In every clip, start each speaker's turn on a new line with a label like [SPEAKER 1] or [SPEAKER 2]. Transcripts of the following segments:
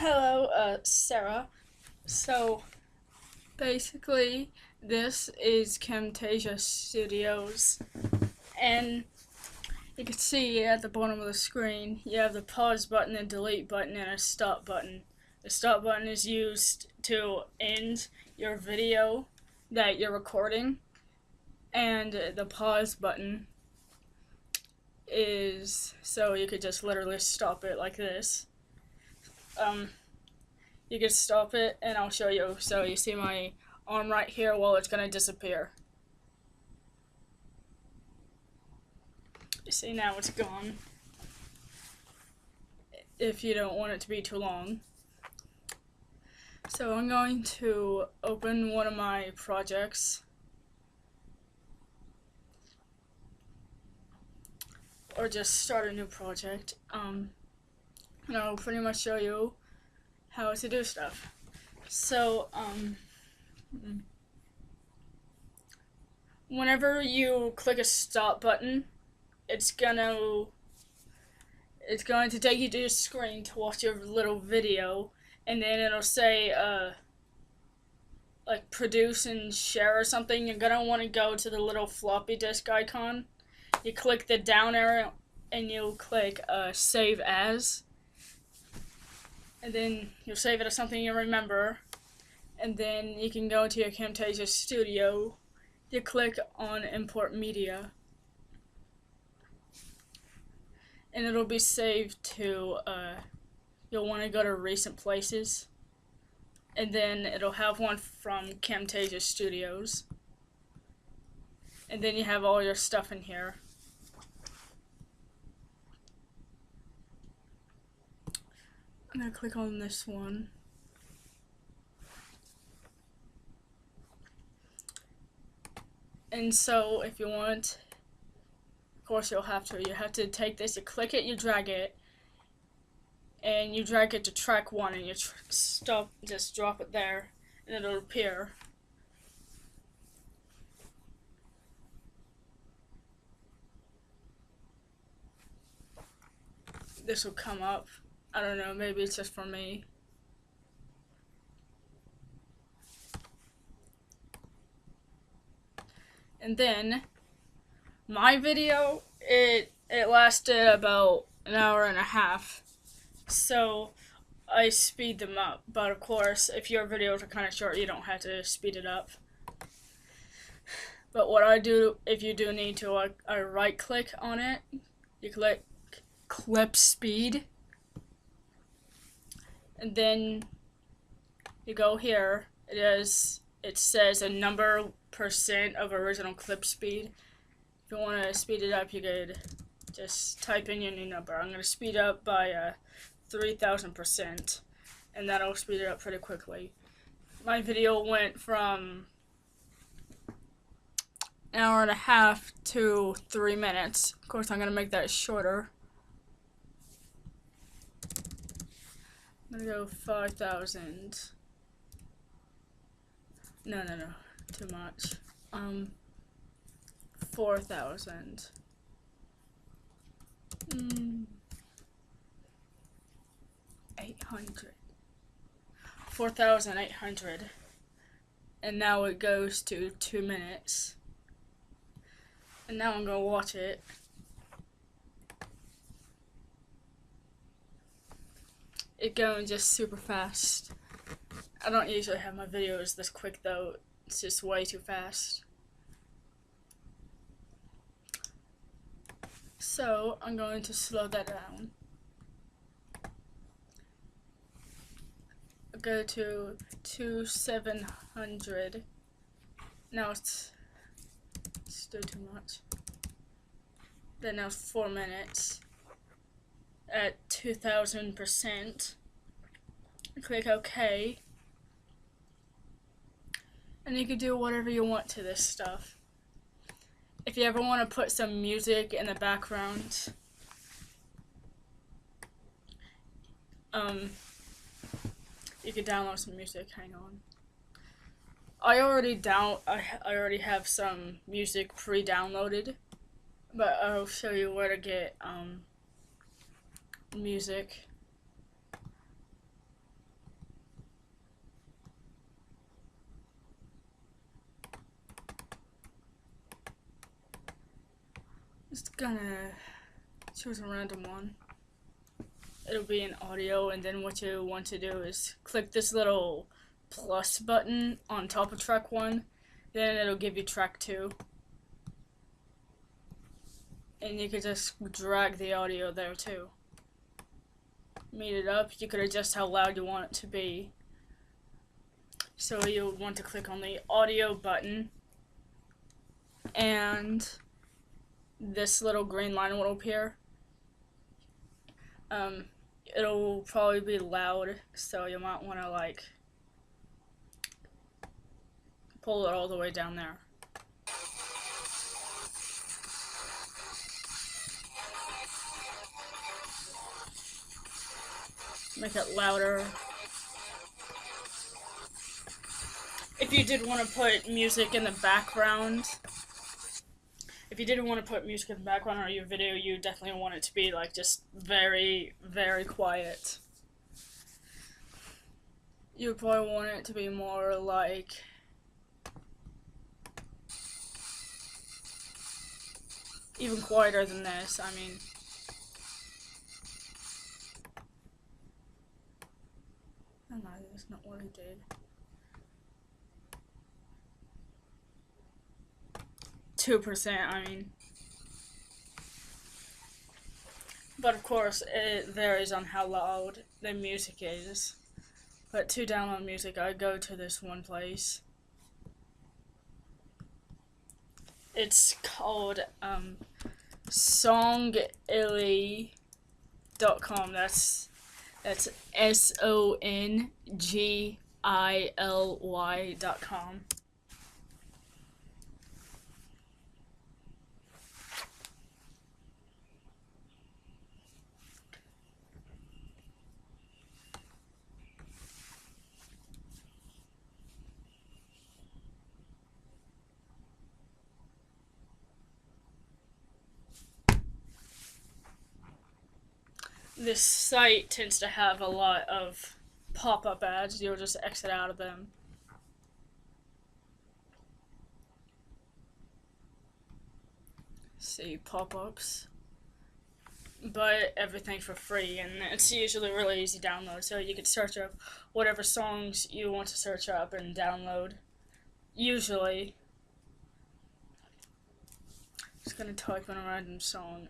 [SPEAKER 1] Hello, Sarah. So, basically, this is Camtasia Studios, and you can see at the bottom of the screen, you have the pause button, and delete button, and a stop button. The stop button is used to end your video that you're recording, and the pause button is so you could just literally stop it like this. You can stop it, and I'll show you. So you see my arm right here? Well, it's gonna disappear. You see, now it's gone. If you don't want it to be too long. So I'm going to open one of my projects. Or just start a new project. And I'll pretty much show you how to do stuff. So, whenever you click a stop button, it's going to take you to your screen to watch your little video, and then it'll say, like, produce and share or something. You're gonna want to go to the little floppy disk icon. You click the down arrow, and you'll click, save as. And then you'll save it as something you remember. And then you can go to your Camtasia Studio. You click on import media. And it'll be saved to, you'll want to go to recent places. And then it'll have one from Camtasia Studios. And then you have all your stuff in here. I'm going to click on this one. And so if you want, of course you have to take this, you click it, you drag it, and you drag it to track 1, and you just drop it there, and it'll appear. This will come up. I don't know, maybe it's just for me. And then, my video, it lasted about an hour and a half. So, I speed them up. But of course, if your videos are kind of short, you don't have to speed it up. But what I do, if you do need to, I right click on it. You click clip speed. And then you go here. It says a number % of original clip speed. If you want to speed it up, you could just type in your new number. I'm going to speed up by 3,000%, and that'll speed it up pretty quickly. My video went from an hour and a half to 3 minutes. Of course, I'm going to make that shorter. I'm gonna go 5,000. No, too much. 4,000. 800. 4,800. And now it goes to 2 minutes. And now I'm gonna watch it. It going just super fast. I don't usually have my videos this quick though. It's just way too fast. So I'm going to slow that down. Go to 2,700. Now it's still too much. Then now it's 4 minutes. At 2,000%. Click OK. And you can do whatever you want to this stuff. If you ever want to put some music in the background, you can download some music. Hang on. I already have some music pre-downloaded, but I'll show you where to get music. gonna choose a random one. It'll be an audio, and then what you want to do is click this little plus button on top of track 1, then it'll give you track 2. And you can just drag the audio there too. Meet it up, you could adjust how loud you want it to be. So you'll want to click on the audio button, and this little green line will appear. It'll probably be loud, so you might want to like pull it all the way down there. Make it louder. If you did want to put music in the background, or your video, you definitely want it to be like just very, very quiet. You probably want it to be more like even quieter than this. I mean, oh no, that's not what I did. 2%, I mean. But of course, it varies on how loud the music is. But to download music, I go to this one place. It's called songily.com. That's SONGILY.com. This site tends to have a lot of pop-up ads. You'll just exit out of them. See pop-ups. But everything for free, and it's usually really easy to download, so you can search up whatever songs you want to search up and download. Usually. Just gonna type in a random song.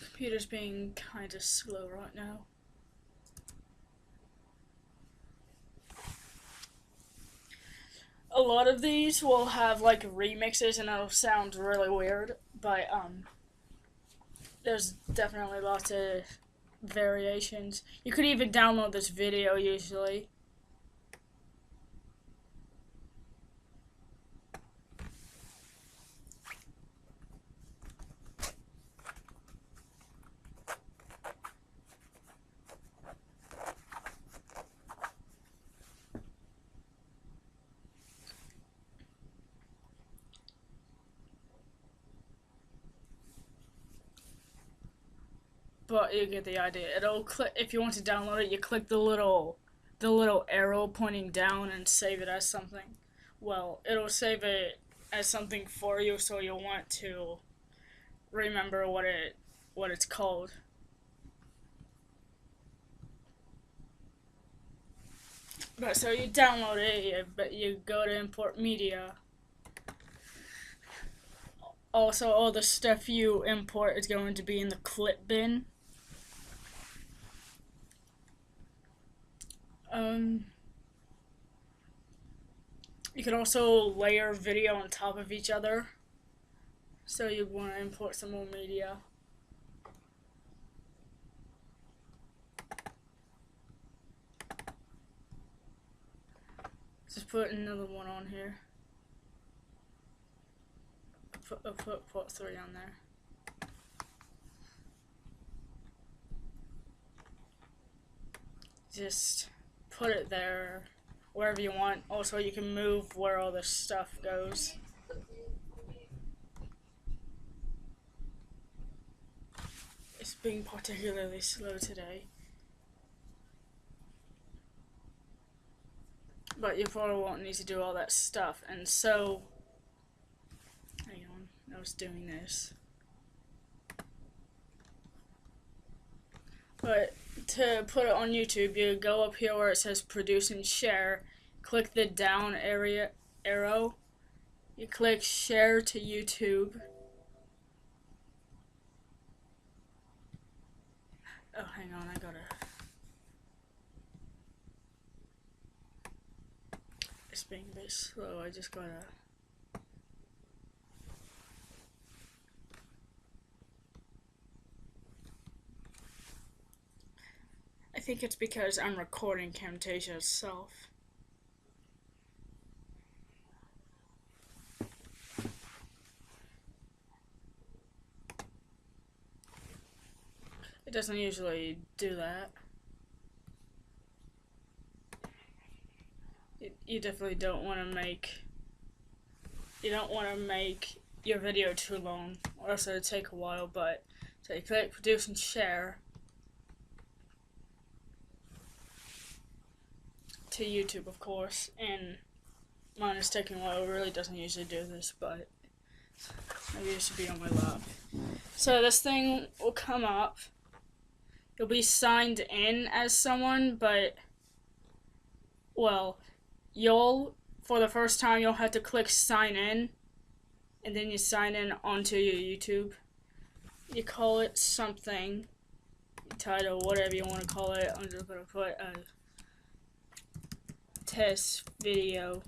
[SPEAKER 1] Computer's being kind of slow right now. A lot of these will have like remixes and it'll sound really weird, but there's definitely lots of variations. You could even download this video usually. But you get the idea. It'll click if you want to download it. You click the little arrow pointing down and save it as something. Well, it'll save it as something for you, so you'll want to remember what it's called. But so you download it, but you go to import media. Also, all the stuff you import is going to be in the clip bin. You can also layer video on top of each other. So you want to import some more media. Just put another one on here. I'll put port 3 on there. Just put it there, wherever you want. Also, you can move where all the stuff goes. It's being particularly slow today. but you probably won't need to do all that stuff. And so, hang on, I was doing this. But to put it on YouTube, you go up here where it says produce and share, click the down arrow, you click share to YouTube. Oh, hang on, I gotta. It's being a bit slow, I just gotta. I think it's because I'm recording Camtasia itself. It doesn't usually do that. You definitely don't want to make. You don't want to make your video too long, or else it'll take a while. But so you click produce and share to YouTube, of course, and mine is taking a while. It really doesn't usually do this, but maybe it should be on my lap. So this thing will come up. You'll be signed in as someone, but, well, for the first time, you'll have to click sign in, and then you sign in onto your YouTube. You call it something, title, whatever you want to call it. I'm just going to put a test video,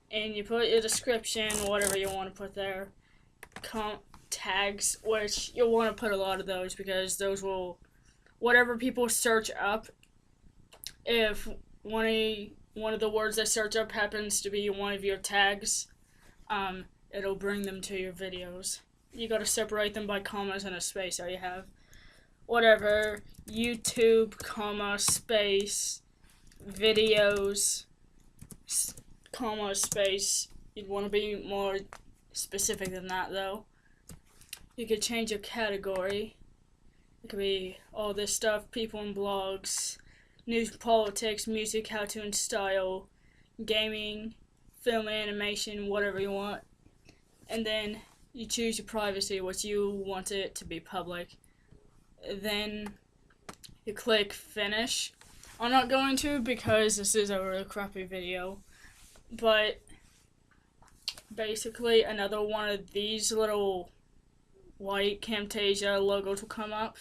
[SPEAKER 1] and you put your description, whatever you want to put there. Tags, which you'll want to put a lot of those, because those will, whatever people search up, if one of the words they search up happens to be one of your tags, it'll bring them to your videos. You gotta separate them by commas and a space, so you have whatever, YouTube, comma, space, videos, comma, space. You'd want to be more specific than that, though. You could change your category. It could be all this stuff, people and blogs, news, politics, music, how-to and style, gaming, film, animation, whatever you want. And then you choose your privacy, what you want it to be public. Then you click finish. I'm not going to, because this is a really crappy video, but basically another one of these little white Camtasia logos will come up,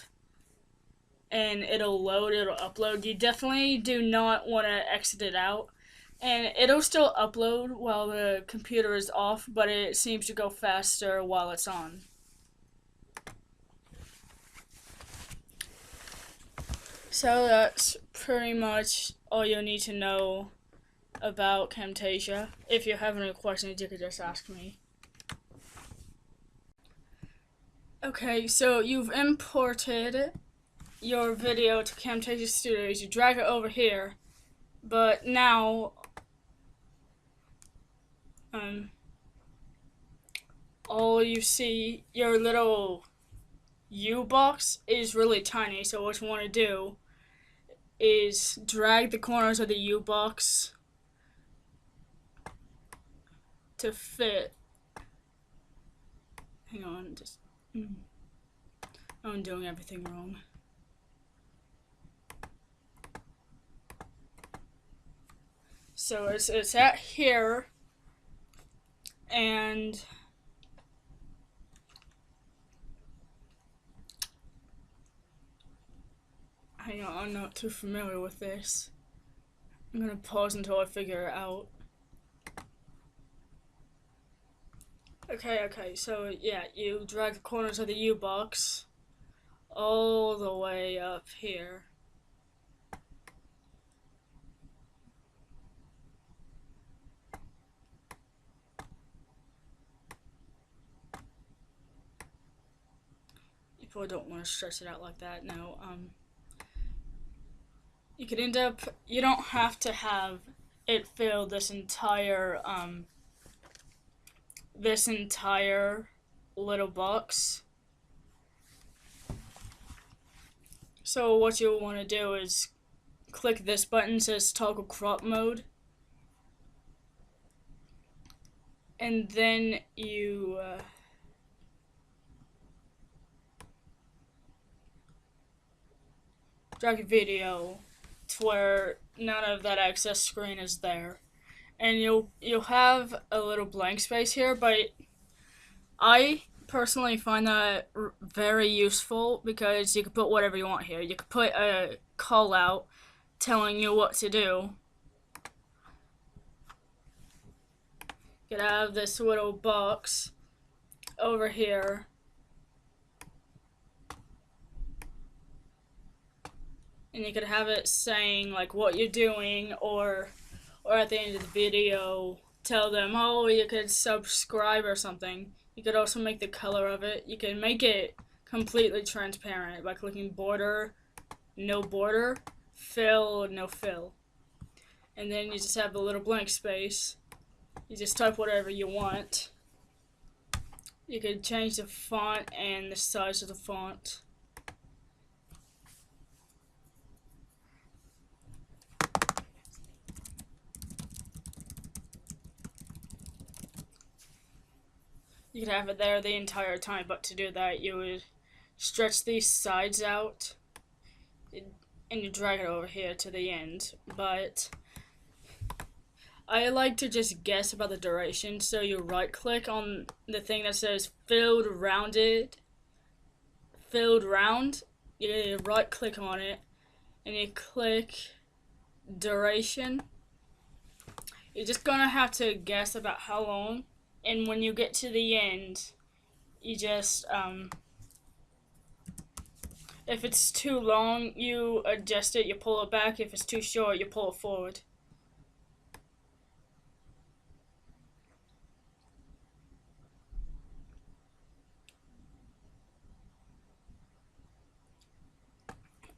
[SPEAKER 1] and it'll load, it'll upload. You definitely do not want to exit it out, and it'll still upload while the computer is off, but it seems to go faster while it's on. So that's pretty much all you'll need to know about Camtasia. If you have any questions, you could just ask me. Okay, so you've imported your video to Camtasia Studios. You drag it over here, but now all you see, your little U box is really tiny. So what you want to do is drag the corners of the U box to fit. Hang on, just. I'm doing everything wrong. So it's at here, and hang on, I'm not too familiar with this. I'm gonna pause until I figure it out. Okay, so yeah, you drag the corners of the U-box all the way up here. You probably don't want to stretch it out like that, no. You could end up, you don't have to have it fill this entire little box. So what you'll want to do is click this button, it says toggle crop mode. And then you drag a video to where none of that access screen is there. And you'll have a little blank space here, but I personally find that very useful because you can put whatever you want here. You could put a call out telling you what to do. You could have this little box over here. And you could have it saying like what you're doing, or at the end of the video tell them, oh, you could subscribe or something. You could also make the color of it. You can make it completely transparent by clicking border, no border, fill, no fill. And then you just have a little blank space. You just type whatever you want. You could change the font and the size of the font. You could have it there the entire time, but to do that you would stretch these sides out and you drag it over here to the end. But I like to just guess about the duration, so you right click on the thing that says filled round, you right click on it and you click duration. You're just gonna have to guess about how long. And when you get to the end, you just, if it's too long, you adjust it, you pull it back. If it's too short, you pull it forward.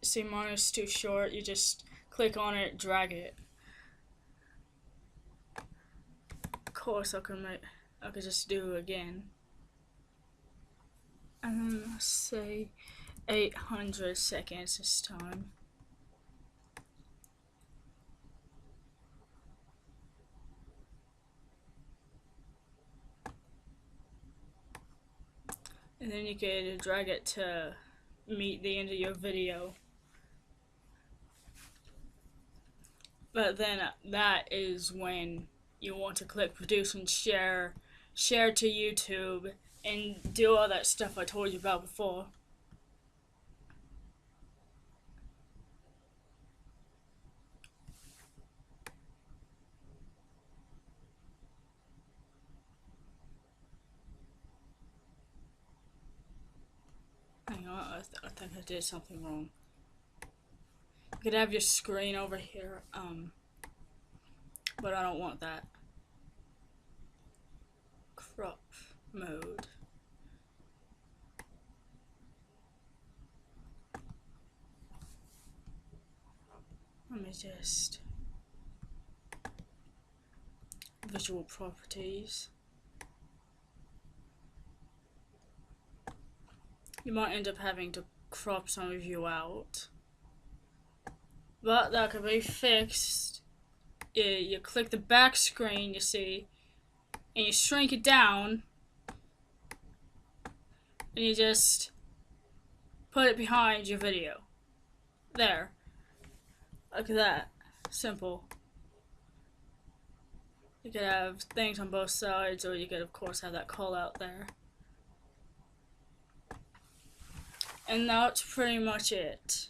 [SPEAKER 1] See, mine is too short, you just click on it, drag it. Of course, I could just do it again. And then let's say 800 seconds this time. And then you could drag it to meet the end of your video. But then that is when you want to click produce and share to YouTube, and do all that stuff I told you about before. Hang on, I think I did something wrong. You could have your screen over here, but I don't want that. Crop mode. Let me just visual properties. You might end up having to crop some of you out, but that could be fixed. You click the back screen, you see, and you shrink it down, and you just put it behind your video. There. Like that. Simple. You could have things on both sides, or you could of course have that call out there. And that's pretty much it.